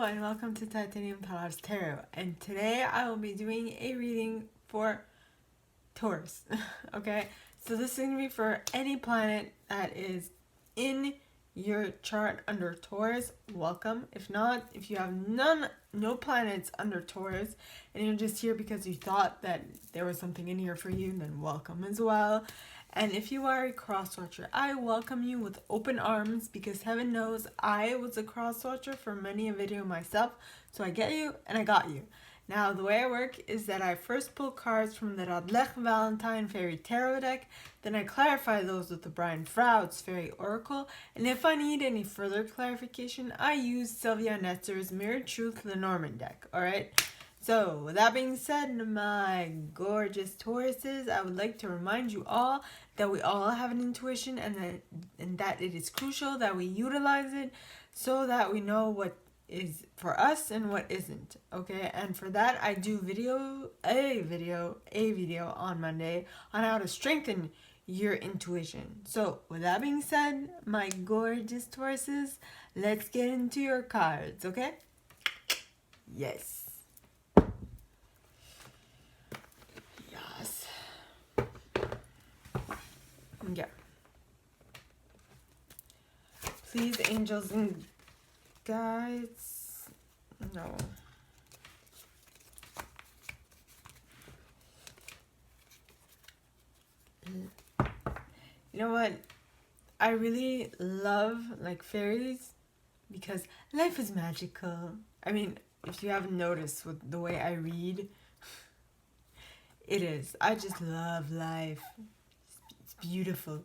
Hello and welcome to Taurus Tarot, and today I will be doing a reading for Taurus. Okay, so this is going to be for any planet that is in your chart under Taurus. Welcome. If not, if you have no planets under Taurus and you're just here because you thought that there was something in here for you, then welcome as well. And if you are a cross-watcher, I welcome you with open arms, because heaven knows I was a cross-watcher for many a video myself, so I get you and I got you. Now, the way I work is that I first pull cards from the Radlech Valentine Fairy Tarot deck, then I clarify those with the Brian Froude's Fairy Oracle, and if I need any further clarification, I use Sylvia Netzer's Mirror Truth Lenormand deck, alright? So, with that being said, my gorgeous Tauruses, I would like to remind you all that we all have an intuition, and that it is crucial that we utilize it so that we know what is for us and what isn't, okay? And for that, I do a video on Monday on how to strengthen your intuition. So, with that being said, my gorgeous Tauruses, let's get into your cards, okay? Yes. Yeah. Please, angels and guides. No. You know what? I really love fairies because life is magical. I mean, if you haven't noticed with the way I read, it is. I just love life. Beautiful.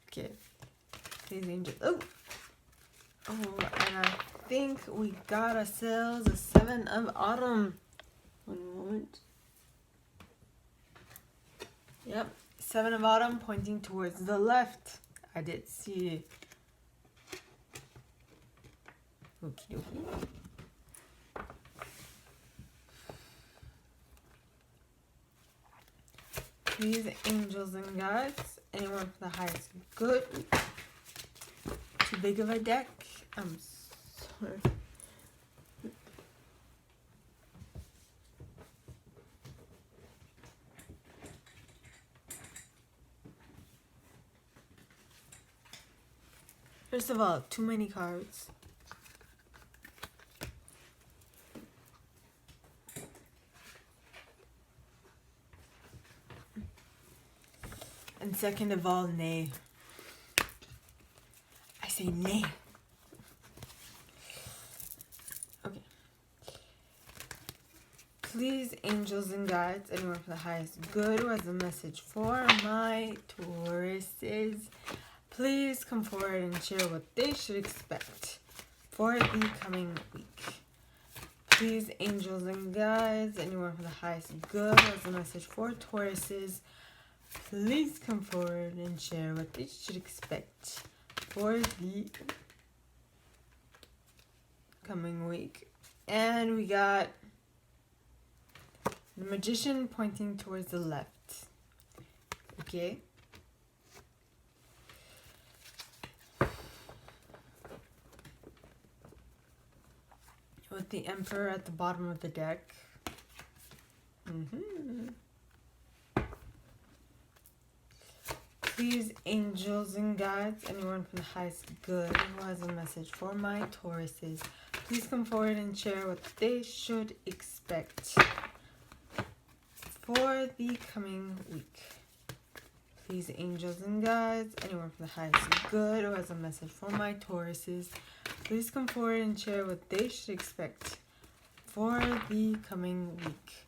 Okay. Please, angel. Oh, and I think we got ourselves a 7 of Autumn. One moment. Yep, 7 of Autumn pointing towards the left. I did see it. Okie dokie. Please, angels and guides, anyone for the highest good. Too big of a deck. I'm sorry. First of all, too many cards. And second of all, nay. I say nay. Okay. Please, angels and guides, anyone for the highest good who has a message for my Tauruses, please come forward and share what they should expect for the coming week. Please, angels and guides, anyone for the highest good who has a message for Tauruses, please come forward and share what they should expect for the coming week. And we got the Magician pointing towards the left. Okay. With the Emperor at the bottom of the deck. Please, angels and guides, anyone from the highest good who has a message for my Tauruses, please come forward and share what they should expect for the coming week. Please, angels and guides, anyone from the highest good who has a message for my Tauruses, please come forward and share what they should expect for the coming week.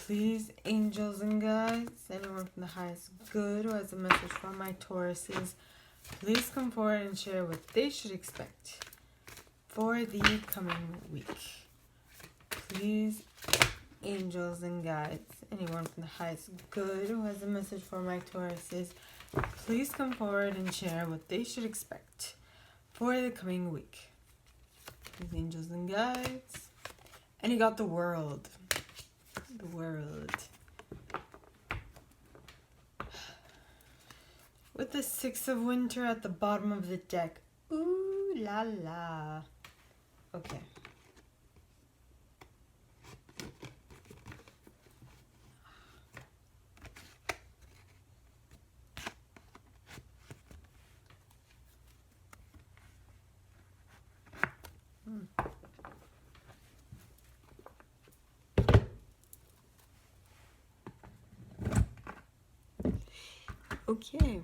Please, angels and guides, anyone from the highest good who has a message for my Tauruses, please come forward and share what they should expect for the coming week. Please, angels and guides, anyone from the highest good who has a message for my Tauruses, please come forward and share what they should expect for the coming week. Please, angels and guides. And you got the World. The World. With the 6 of Winter at the bottom of the deck. Ooh la la. Okay. Okay.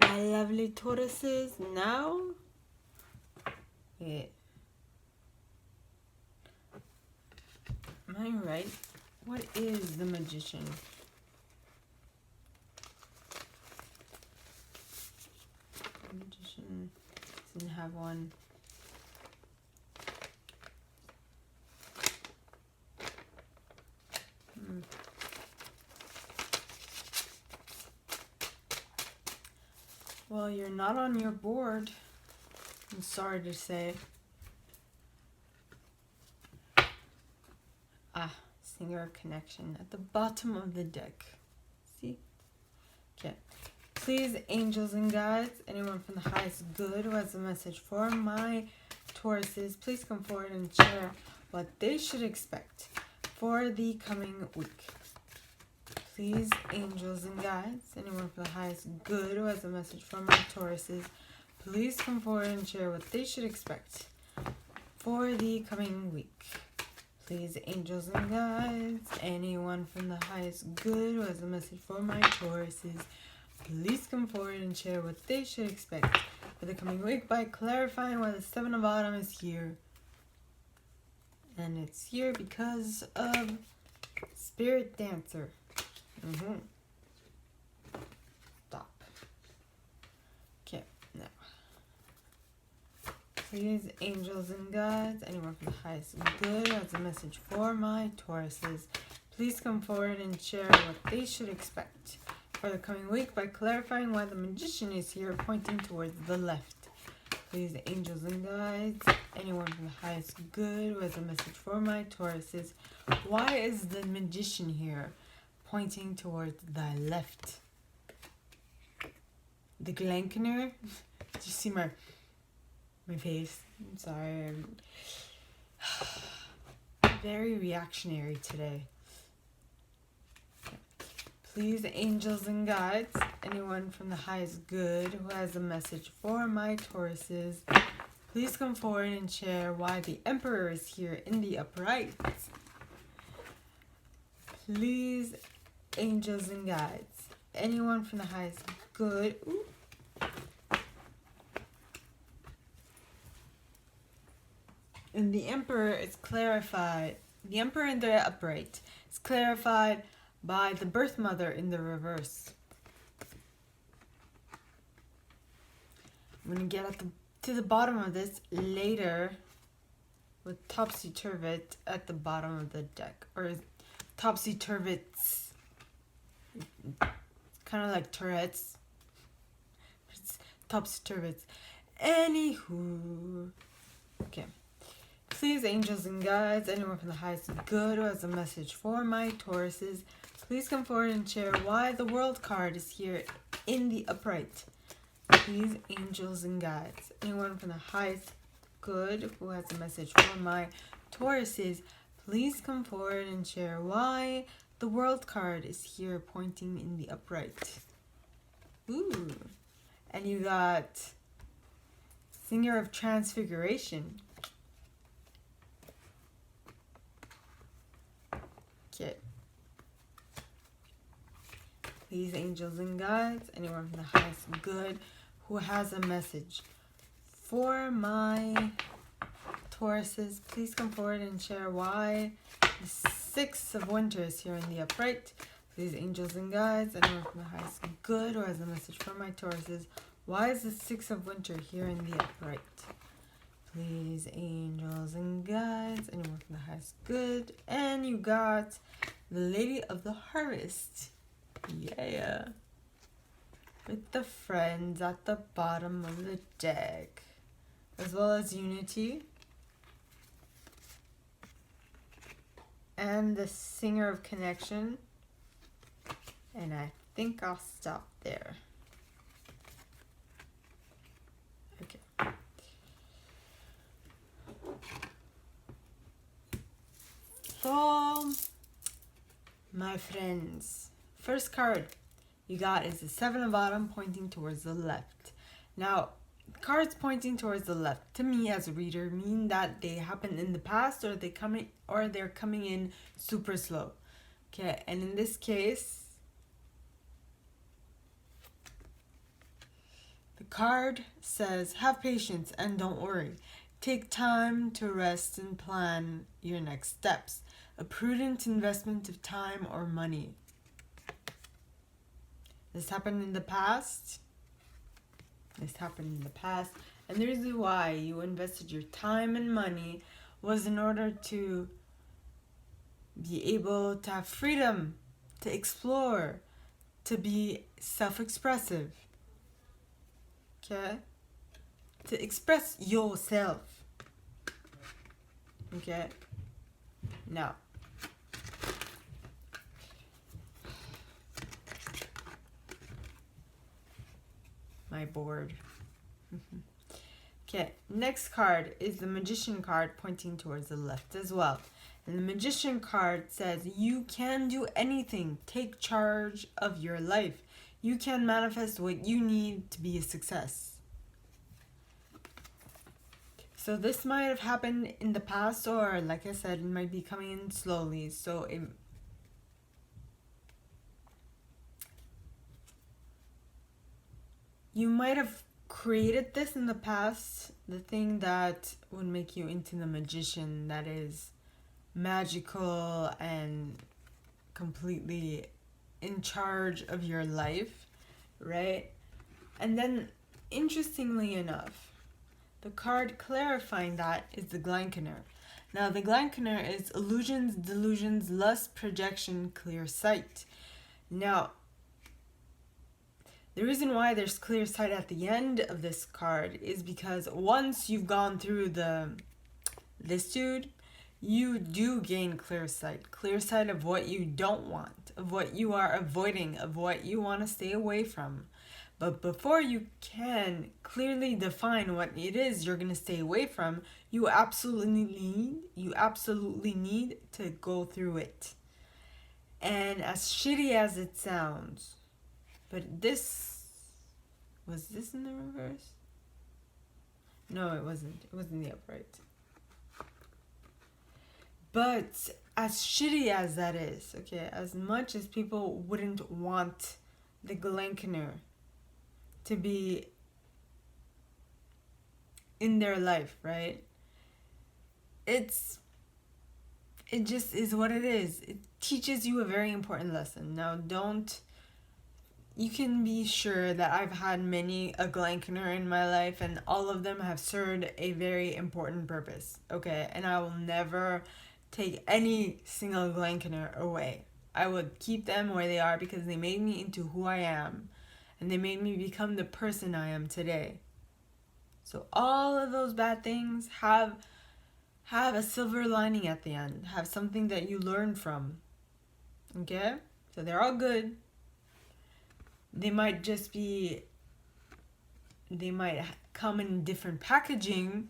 My lovely Tauruses, now. Wait. Am I right? What is the Magician? The Magician doesn't have one. Well, you're not on your board. I'm sorry to say. Ah, Singer of Connection at the bottom of the deck. See? Okay. Please, angels and guides, anyone from the highest good who has a message for my Tauruses, please come forward and share what they should expect for the coming week. Please, angels and guides, anyone from the highest good who has a message for my Tauruses, please come forward and share what they should expect for the coming week. Please, angels and guides, anyone from the highest good who has a message for my Tauruses, please come forward and share what they should expect for the coming week by clarifying why the Seven of Autumn is here. And it's here because of Spirit Dancer. Stop. Okay, now. Please, angels and guides, anyone from the highest good who has a message for my Tauruses, please come forward and share what they should expect for the coming week by clarifying why the Magician is here pointing towards the left. Please, angels and guides, anyone from the highest good who has a message for my Tauruses, why is the Magician here pointing towards the left? The Glankener? Did you see my face? I'm sorry. I'm very reactionary today. Please, angels and guides, anyone from the highest good who has a message for my Tauruses, please come forward and share why the Emperor is here in the upright. Please, angels and guides, anyone from the highest good. Ooh. And the Emperor is clarified. The Emperor in the upright is clarified by the Birth Mother in the reverse. I'm going to get to the bottom of this later with Topsy-Turvy at the bottom of the deck. Or Topsy-Turvits. Kind of like Tourette's. It's Topsy-Turvits. Anywho. Okay. Please, angels and guides, anyone from the highest good who has a message for my Tauruses, please come forward and share why the World card is here in the upright. Please, angels and guides, anyone from the highest good who has a message for my Tauruses, please come forward and share why the World card is here pointing in the upright. Ooh. And you got Singer of Transfiguration. Okay. Please, angels and guides, anyone from the highest good who has a message for my Tauruses, please come forward and share why the Six of Winter is here in the upright. Please, angels and guides, anyone from the highest good who has a message for my Tauruses, why is the Six of Winter here in the upright? Please, angels and guides, anyone from the highest good. And you got the Lady of the Harvest. Yeah. With the Friends at the bottom of the deck. As well as Unity. And the Singer of Connection. And I think I'll stop there. Okay. my friends. First card you got is the Seven of Autumn pointing towards the left. Now, cards pointing towards the left to me as a reader mean that they happened in the past, or they're coming in super slow. Okay, and in this case, the card says, have patience and don't worry. Take time to rest and plan your next steps. A prudent investment of time or money. This happened in the past. This happened in the past. And the reason why you invested your time and money was in order to be able to have freedom, to explore, to be self-expressive. Okay? To express yourself. Okay? Now, my board. Okay, next card is the Magician card pointing towards the left as well. And the Magician card says, you can do anything. Take charge of your life. You can manifest what you need to be a success. So this might have happened in the past, or like I said, it might be coming in slowly. So you might have created this in the past, the thing that would make you into the magician, that is magical and completely in charge of your life, right? And then, interestingly enough, the card clarifying that is the Glankener. Now, the Glankener is illusions, delusions, lust, projection, clear sight. Now, the reason why there's clear sight at the end of this card is because once you've gone through this dude, you do gain clear sight of what you don't want, of what you are avoiding, of what you want to stay away from. But before you can clearly define what it is you're going to stay away from, you absolutely need to go through it. And as shitty as it sounds, but was this in the reverse? No, it wasn't. It was in the upright. But as shitty as that is, okay, as much as people wouldn't want the Glankener to be in their life, right? It just is what it is. It teaches you a very important lesson. Now, you can be sure that I've had many a Glankener in my life, and all of them have served a very important purpose, okay? And I will never take any single Glankener away. I would keep them where they are because they made me into who I am, and they made me become the person I am today. So all of those bad things have a silver lining at the end. Have something that you learn from. Okay? So they're all good. They might come in different packaging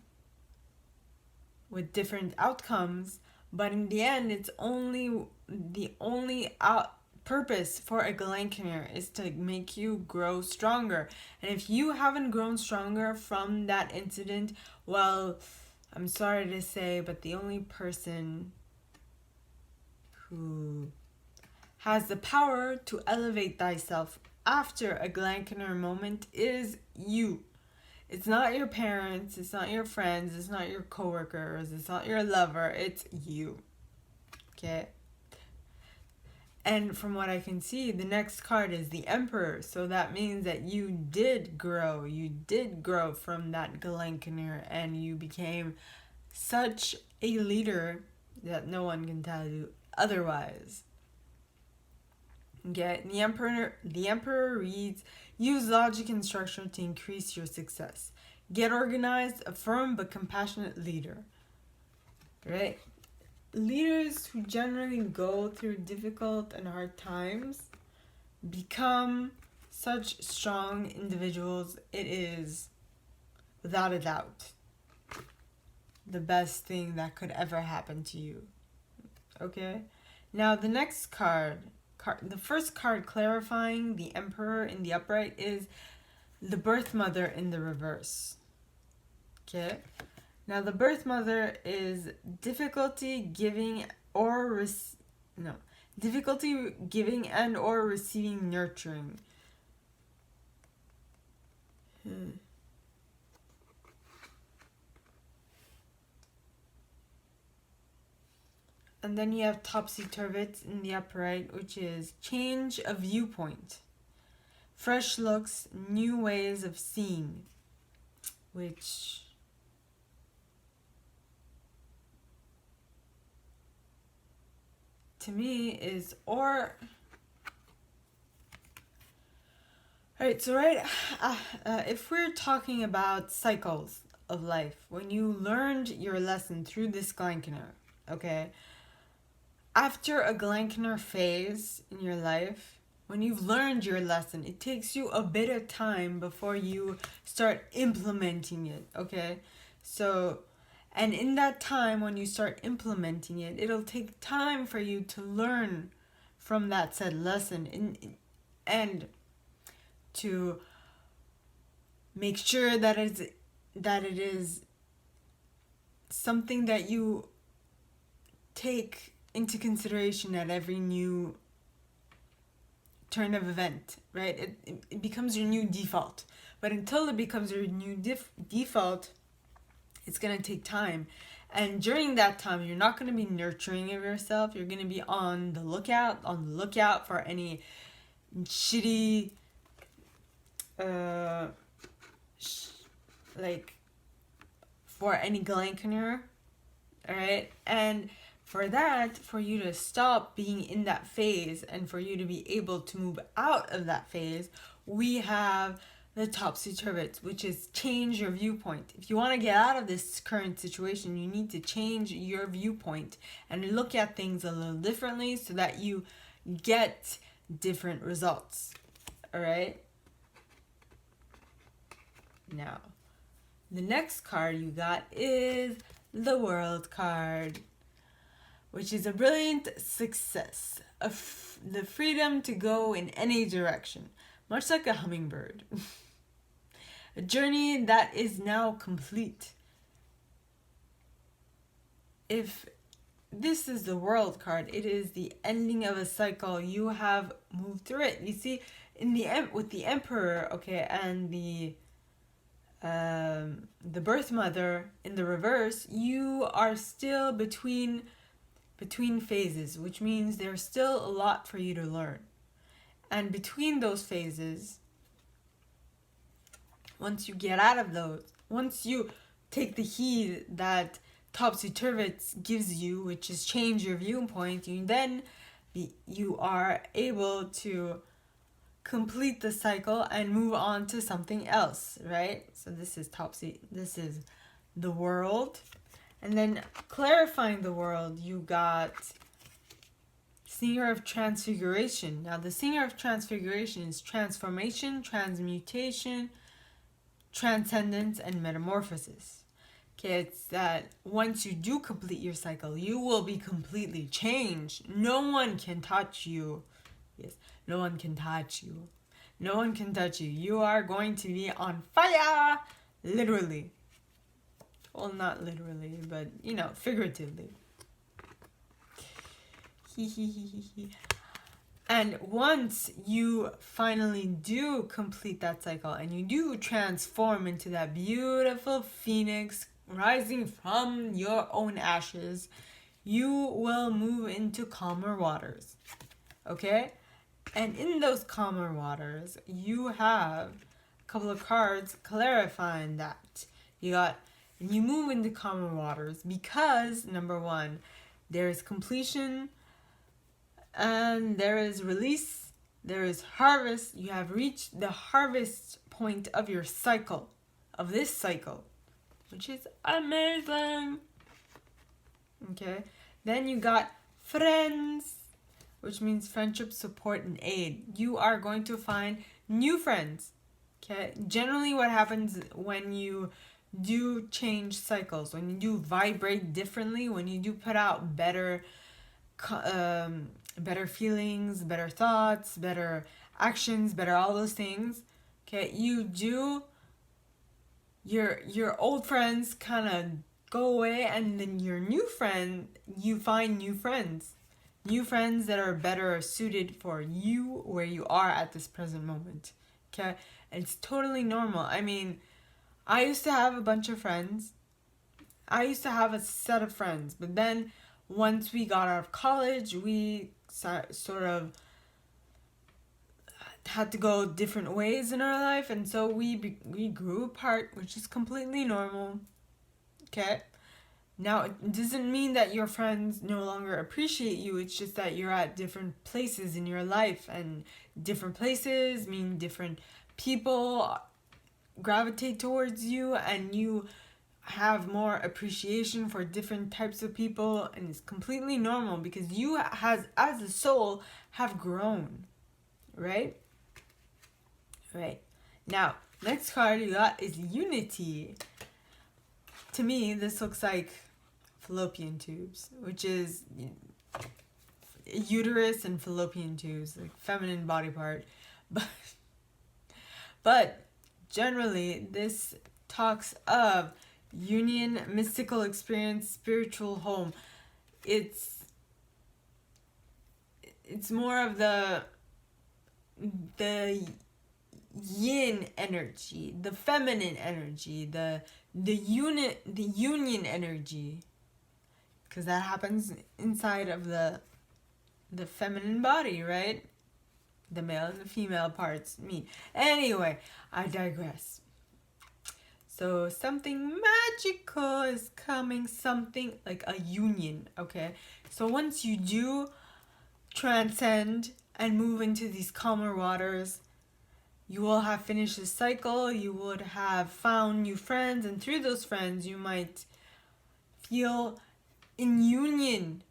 with different outcomes, but in the end, it's the only purpose for a Glankener is to make you grow stronger. And if you haven't grown stronger from that incident, well, I'm sorry to say, but the only person who has the power to elevate thyself after a Glankener moment is you. It's not your parents, it's not your friends, it's not your coworkers, it's not your lover, it's you. Okay? And from what I can see, the next card is the Emperor. So that means that you did grow. You did grow from that Glankener, and you became such a leader that no one can tell you otherwise. Okay? The Emperor reads, use logic and structure to increase your success. Get organized, a firm but compassionate leader. Right? Leaders who generally go through difficult and hard times become such strong individuals. It is, without a doubt, the best thing that could ever happen to you. Okay? Now the next the first card clarifying the Emperor in the upright is the Birth Mother in the reverse. Okay. Now the Birth Mother is difficulty giving difficulty giving and or receiving nurturing. And then you have topsy-turvy in the upright, which is change of viewpoint, fresh looks, new ways of seeing, which to me is Alright, so if we're talking about cycles of life, when you learned your lesson through this Glankener, okay, after a Glankener phase in your life, when you've learned your lesson, it takes you a bit of time before you start implementing it, okay? So, and in that time, when you start implementing it, it'll take time for you to learn from that said lesson and to make sure that it is something that you take into consideration at every new turn of event, right? It becomes your new default. But until it becomes your new default, it's going to take time. And during that time, you're not going to be nurturing of yourself. You're going to be on the lookout for any shitty for any Glankener, alright? And for you to stop being in that phase and for you to be able to move out of that phase, we have the topsy-turvy, which is change your viewpoint. If you want to get out of this current situation, you need to change your viewpoint and look at things a little differently so that you get different results, alright? Now, the next card you got is the World card, which is a brilliant success, the freedom to go in any direction, much like a hummingbird. A journey that is now complete. If this is the World card, it is the ending of a cycle. You have moved through it. You see, with the Emperor, okay, and the Birth Mother in the reverse, you are still between phases, which means there's still a lot for you to learn. And between those phases, once you get out of those, once you take the heed that topsy-turvy gives you, which is change your viewpoint, you are able to complete the cycle and move on to something else, right? So this is the World. And then clarifying the World, you got Singer of Transfiguration. Now the Singer of Transfiguration is transformation, transmutation, transcendence, and metamorphosis. Okay, it's that once you do complete your cycle, you will be completely changed. No one can touch you. Yes, no one can touch you. No one can touch you. You are going to be on fire, literally. Well, not literally, but, figuratively. And once you finally do complete that cycle and you do transform into that beautiful phoenix rising from your own ashes, you will move into calmer waters. Okay? And in those calmer waters, you have a couple of cards clarifying that. You move into calmer waters because, number one, there is completion and there is release, there is harvest. You have reached the harvest point of your cycle, of this cycle, which is amazing. Okay? Then you got friends, which means friendship, support, and aid. You are going to find new friends. Okay? Generally, what happens when you do change cycles, when you do vibrate differently, when you do put out better better feelings, better thoughts, better actions, better all those things. Okay, your old friends kind of go away, and then you find new friends. New friends that are better suited for you where you are at this present moment. Okay? And it's totally normal. I mean, I used to have a bunch of friends. I used to have a set of friends, but then once we got out of college, we sort of had to go different ways in our life, and so we grew apart, which is completely normal. Okay? Now, it doesn't mean that your friends no longer appreciate you. It's just that you're at different places in your life, and different places mean different people gravitate towards you, and you have more appreciation for different types of people, and it's completely normal because you as a soul have grown, right? Right. Now, next card you got is Unity. To me, this looks like fallopian tubes, which is uterus and fallopian tubes, like feminine body part. But generally, this talks of union, mystical experience, spiritual home. It's more of the yin energy, the feminine energy, the union energy, because that happens inside of the feminine body, right? The male and the female parts meet. Anyway, I digress. So something magical is coming, something like a union, okay? So once you do transcend and move into these calmer waters, you will have finished the cycle, you would have found new friends, and through those friends you might feel in union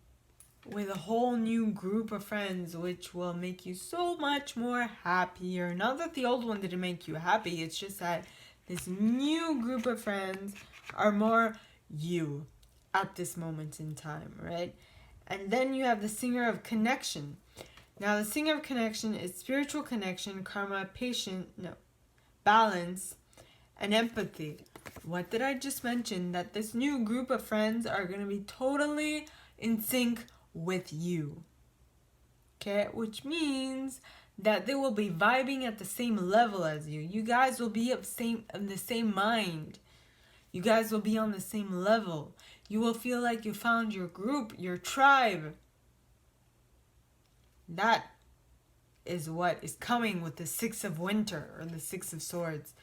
with a whole new group of friends, which will make you so much more happier. Not that the old one didn't make you happy, it's just that this new group of friends are more you at this moment in time, right? And then you have the singer of connection. Now, the singer of connection is spiritual connection, karma, balance, and empathy. What did I just mention? That this new group of friends are going to be totally in sync with you. Okay? Which means that they will be vibing at the same level as you. You guys will be of the same mind. You guys will be on the same level. You will feel like you found your group, your tribe. That is what is coming with the Six of Winter, or the Six of Swords.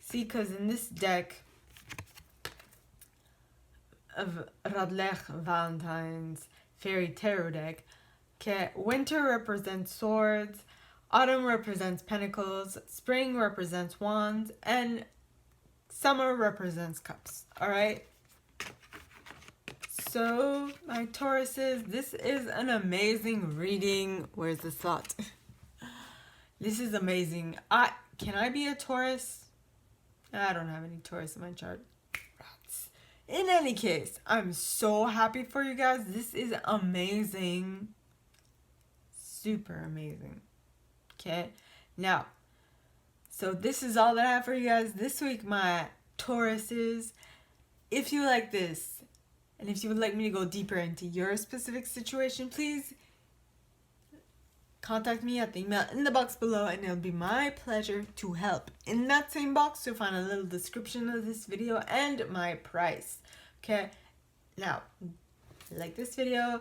See, because in this deck of Radlech Valentine's Fairy Tarot deck, okay, winter represents swords, autumn represents pentacles, spring represents wands, and summer represents cups. Alright? So, my Tauruses, this is an amazing reading. Where's the thought? This is amazing. Can I be a Taurus? I don't have any Taurus in my chart. In any case, I'm so happy for you guys. This is amazing. Super amazing. Okay? Now, so this is all that I have for you guys this week, my Tauruses. If you like this, and if you would like me to go deeper into your specific situation, please contact me at the email in the box below, and it'll be my pleasure to help. In that same box, you'll find a little description of this video and my price. Okay? Now, like this video,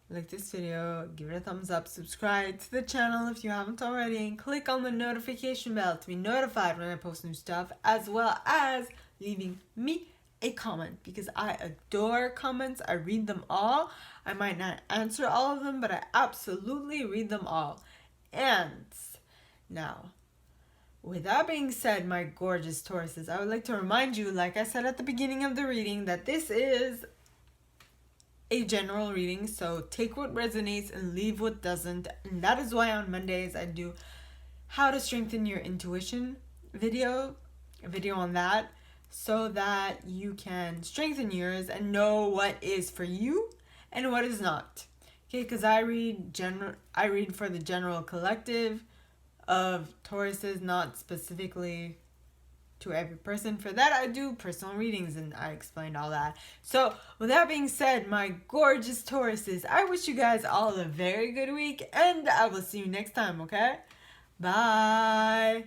give it a thumbs up, subscribe to the channel if you haven't already, and click on the notification bell to be notified when I post new stuff, as well as leaving me a comment, because I adore comments. I read them all. I might not answer all of them, but I absolutely read them all. And now, with that being said, my gorgeous Tauruses, I would like to remind you, like I said at the beginning of the reading, that this is a general reading, so take what resonates and leave what doesn't. And that is why on Mondays I do how to strengthen your intuition a video on that, so that you can strengthen yours and know what is for you and what is not. Okay, because I read for the general collective of Tauruses, not specifically to every person. For that, I do personal readings, and I explained all that. So, with that being said, my gorgeous Tauruses, I wish you guys all a very good week, and I will see you next time, okay? Bye!